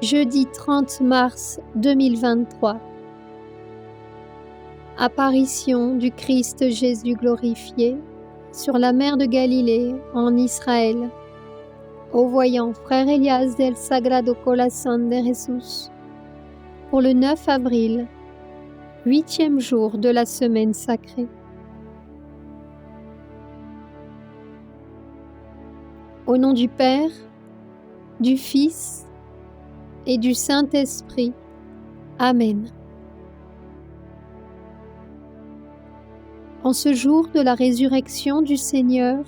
Jeudi 30 mars 2023. Apparition du Christ Jésus glorifié sur la mer de Galilée en Israël. Au voyant Frère Elias del Sagrado Corazón de Jesús. Pour le 9 avril, 8e jour de la semaine sacrée. Au nom du Père, du Fils et du Saint-Esprit. Amen. En ce jour de la résurrection du Seigneur,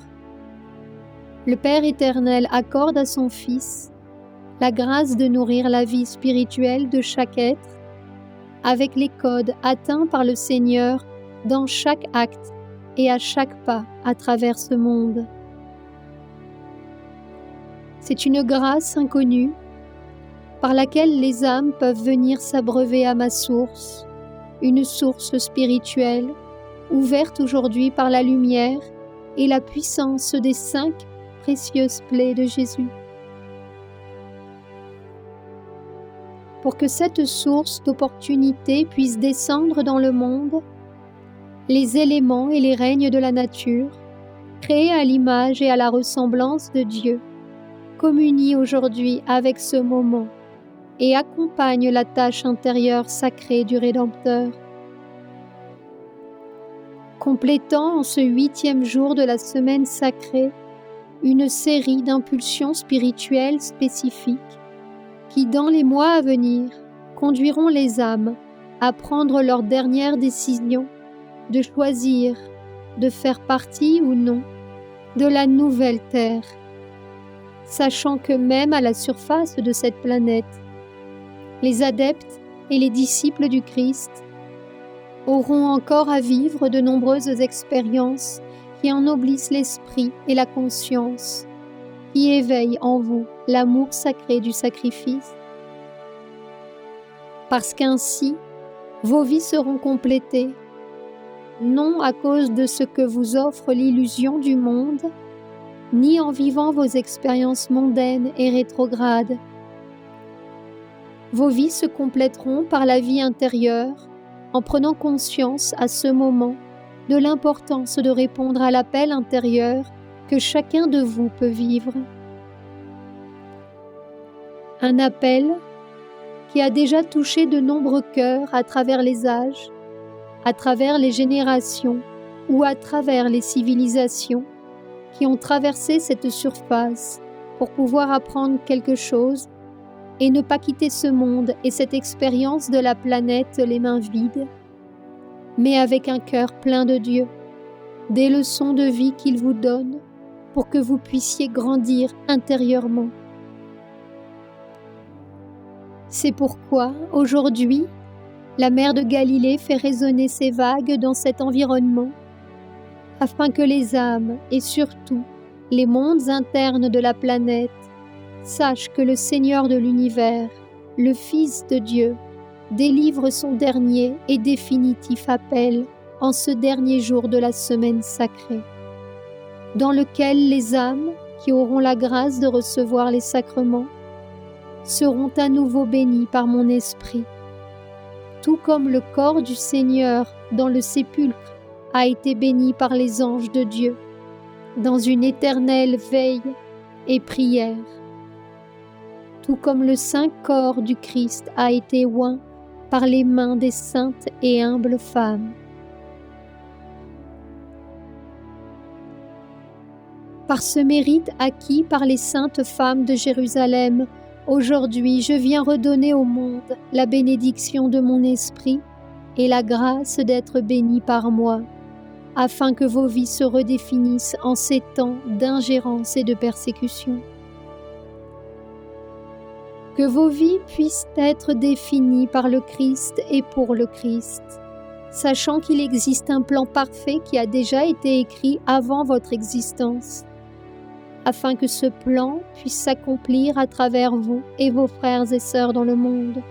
le Père éternel accorde à son Fils la grâce de nourrir la vie spirituelle de chaque être avec les codes atteints par le Seigneur dans chaque acte et à chaque pas à travers ce monde. C'est une grâce inconnue par laquelle les âmes peuvent venir s'abreuver à ma source, une source spirituelle ouverte aujourd'hui par la lumière et la puissance des 5 précieuses plaies de Jésus. Pour que cette source d'opportunité puisse descendre dans le monde, les éléments et les règnes de la nature, créés à l'image et à la ressemblance de Dieu, communient aujourd'hui avec ce moment et accompagnent la tâche intérieure sacrée du Rédempteur. Complétant en ce 8e jour de la semaine sacrée une série d'impulsions spirituelles spécifiques qui, dans les mois à venir, conduiront les âmes à prendre leur dernière décision de choisir de faire partie ou non de la nouvelle Terre, sachant que même à la surface de cette planète, les adeptes et les disciples du Christ auront encore à vivre de nombreuses expériences qui ennoblissent l'esprit et la conscience, qui éveillent en vous l'amour sacré du sacrifice. Parce qu'ainsi, vos vies seront complétées, non à cause de ce que vous offre l'illusion du monde, ni en vivant vos expériences mondaines et rétrogrades. Vos vies se compléteront par la vie intérieure, en prenant conscience à ce moment de l'importance de répondre à l'appel intérieur que chacun de vous peut vivre. Un appel qui a déjà touché de nombreux cœurs à travers les âges, à travers les générations ou à travers les civilisations qui ont traversé cette surface pour pouvoir apprendre quelque chose et ne pas quitter ce monde et cette expérience de la planète les mains vides, mais avec un cœur plein de Dieu, des leçons de vie qu'il vous donne pour que vous puissiez grandir intérieurement. C'est pourquoi, aujourd'hui, la mer de Galilée fait résonner ses vagues dans cet environnement, afin que les âmes et surtout les mondes internes de la planète sachent que le Seigneur de l'univers, le Fils de Dieu, délivre son dernier et définitif appel en ce dernier jour de la semaine sacrée, dans lequel les âmes qui auront la grâce de recevoir les sacrements seront à nouveau bénies par mon esprit, tout comme le corps du Seigneur dans le sépulcre a été béni par les anges de Dieu, dans une éternelle veille et prière, tout comme le saint corps du Christ a été oint par les mains des saintes et humbles femmes. Par ce mérite acquis par les saintes femmes de Jérusalem, aujourd'hui je viens redonner au monde la bénédiction de mon esprit et la grâce d'être béni par moi, afin que vos vies se redéfinissent en ces temps d'ingérence et de persécution. Que vos vies puissent être définies par le Christ et pour le Christ, sachant qu'il existe un plan parfait qui a déjà été écrit avant votre existence, afin que ce plan puisse s'accomplir à travers vous et vos frères et sœurs dans le monde.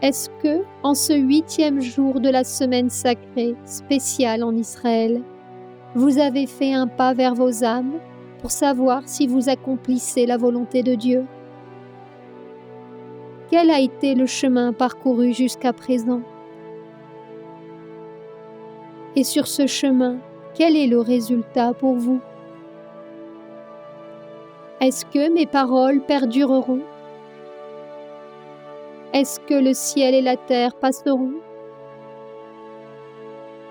Est-ce que, en ce 8e jour de la semaine sacrée spéciale en Israël, vous avez fait un pas vers vos âmes pour savoir si vous accomplissez la volonté de Dieu. Quel a été le chemin parcouru jusqu'à présent? Et sur ce chemin, quel est le résultat pour vous? Est-ce que mes paroles perdureront? Est-ce que le ciel et la terre passeront?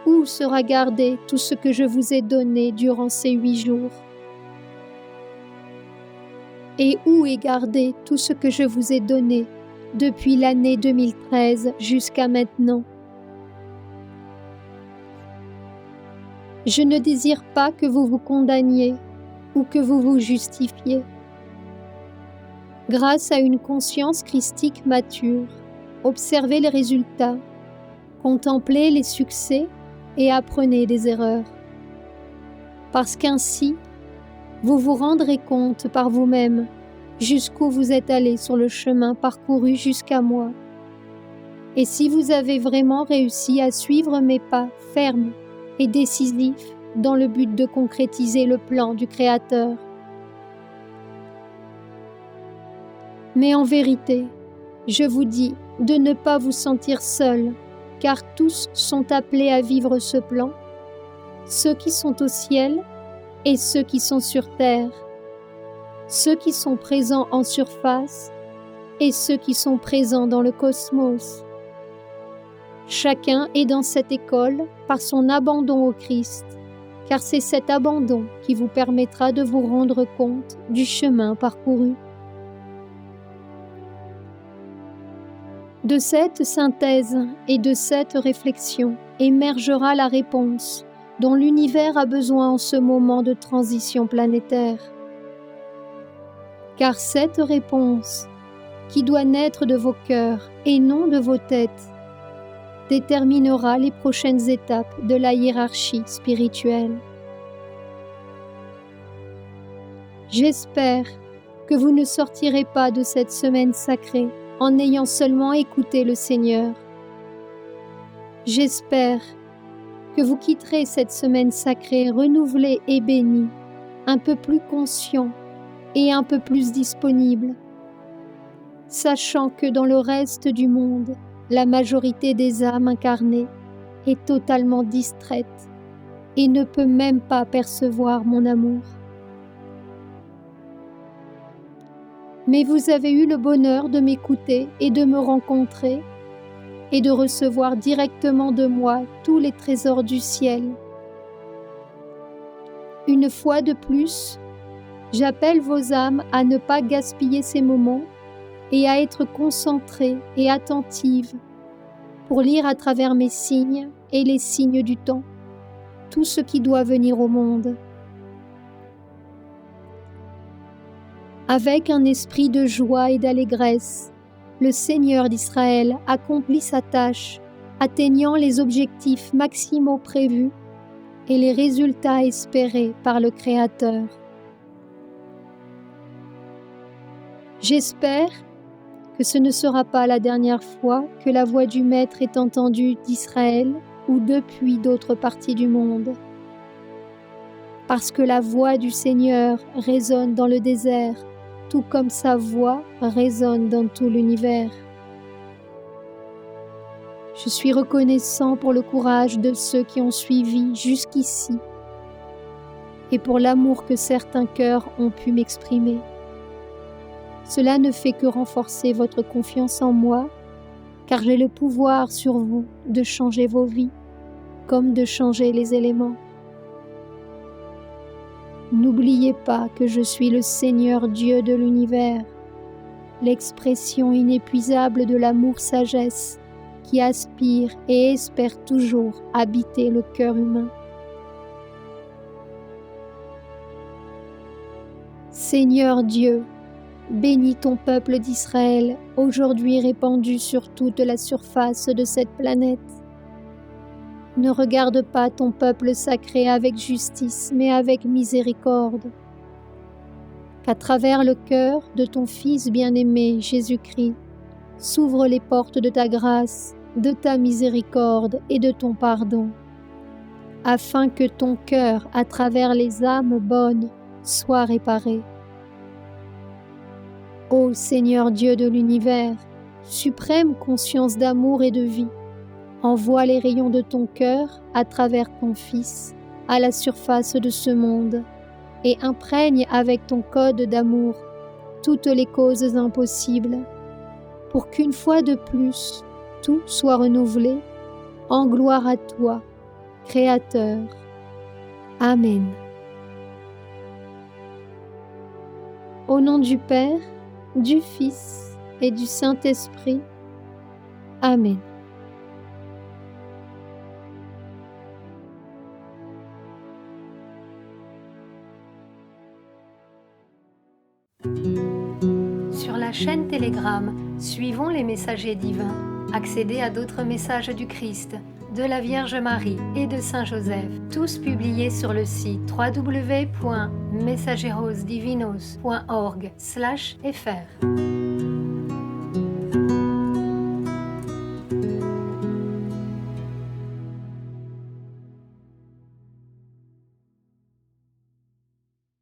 Où sera gardé tout ce que je vous ai donné durant ces 8 jours? Et où est gardé tout ce que je vous ai donné depuis l'année 2013 jusqu'à maintenant? Je ne désire pas que vous vous condamniez ou que vous vous justifiez. Grâce à une conscience christique mature, observez les résultats, contemplez les succès et apprenez des erreurs. Parce qu'ainsi, vous vous rendrez compte par vous-même jusqu'où vous êtes allé sur le chemin parcouru jusqu'à moi. Et si vous avez vraiment réussi à suivre mes pas fermes et décisifs dans le but de concrétiser le plan du Créateur. Mais en vérité, je vous dis de ne pas vous sentir seul, car tous sont appelés à vivre ce plan, ceux qui sont au ciel et ceux qui sont sur terre, ceux qui sont présents en surface et ceux qui sont présents dans le cosmos. Chacun est dans cette école par son abandon au Christ, car c'est cet abandon qui vous permettra de vous rendre compte du chemin parcouru. De cette synthèse et de cette réflexion émergera la réponse dont l'univers a besoin en ce moment de transition planétaire. Car cette réponse, qui doit naître de vos cœurs et non de vos têtes, déterminera les prochaines étapes de la hiérarchie spirituelle. J'espère que vous ne sortirez pas de cette semaine sacrée en ayant seulement écouté le Seigneur. J'espère que vous quitterez cette semaine sacrée renouvelée et bénie, un peu plus conscient et un peu plus disponible, sachant que dans le reste du monde, la majorité des âmes incarnées est totalement distraite et ne peut même pas percevoir mon amour. Mais vous avez eu le bonheur de m'écouter et de me rencontrer et de recevoir directement de moi tous les trésors du ciel. Une fois de plus, j'appelle vos âmes à ne pas gaspiller ces moments et à être concentrées et attentives pour lire à travers mes signes et les signes du temps, tout ce qui doit venir au monde. Avec un esprit de joie et d'allégresse, le Seigneur d'Israël accomplit sa tâche, atteignant les objectifs maximaux prévus et les résultats espérés par le Créateur. J'espère que ce ne sera pas la dernière fois que la voix du Maître est entendue d'Israël ou depuis d'autres parties du monde. Parce que la voix du Seigneur résonne dans le désert, tout comme sa voix résonne dans tout l'univers. Je suis reconnaissant pour le courage de ceux qui ont suivi jusqu'ici et pour l'amour que certains cœurs ont pu m'exprimer. Cela ne fait que renforcer votre confiance en moi, car j'ai le pouvoir sur vous de changer vos vies, comme de changer les éléments. N'oubliez pas que je suis le Seigneur Dieu de l'univers, l'expression inépuisable de l'amour-sagesse qui aspire et espère toujours habiter le cœur humain. Seigneur Dieu, bénis ton peuple d'Israël, aujourd'hui répandu sur toute la surface de cette planète. Ne regarde pas ton peuple sacré avec justice, mais avec miséricorde. Qu'à travers le cœur de ton Fils bien-aimé, Jésus-Christ, s'ouvrent les portes de ta grâce, de ta miséricorde et de ton pardon, afin que ton cœur, à travers les âmes bonnes, soient réparés. Ô Seigneur Dieu de l'univers, suprême conscience d'amour et de vie, envoie les rayons de ton cœur à travers ton Fils à la surface de ce monde et imprègne avec ton code d'amour toutes les causes impossibles, pour qu'une fois de plus, tout soit renouvelé en gloire à toi, Créateur. Amen. Au nom du Père, du Fils et du Saint-Esprit. Amen. Sur la chaîne Telegram, suivons les messagers divins. Accédez à d'autres messages du Christ, de la Vierge Marie et de Saint Joseph, tous publiés sur le site www.mensajerosdivinos.org/fr.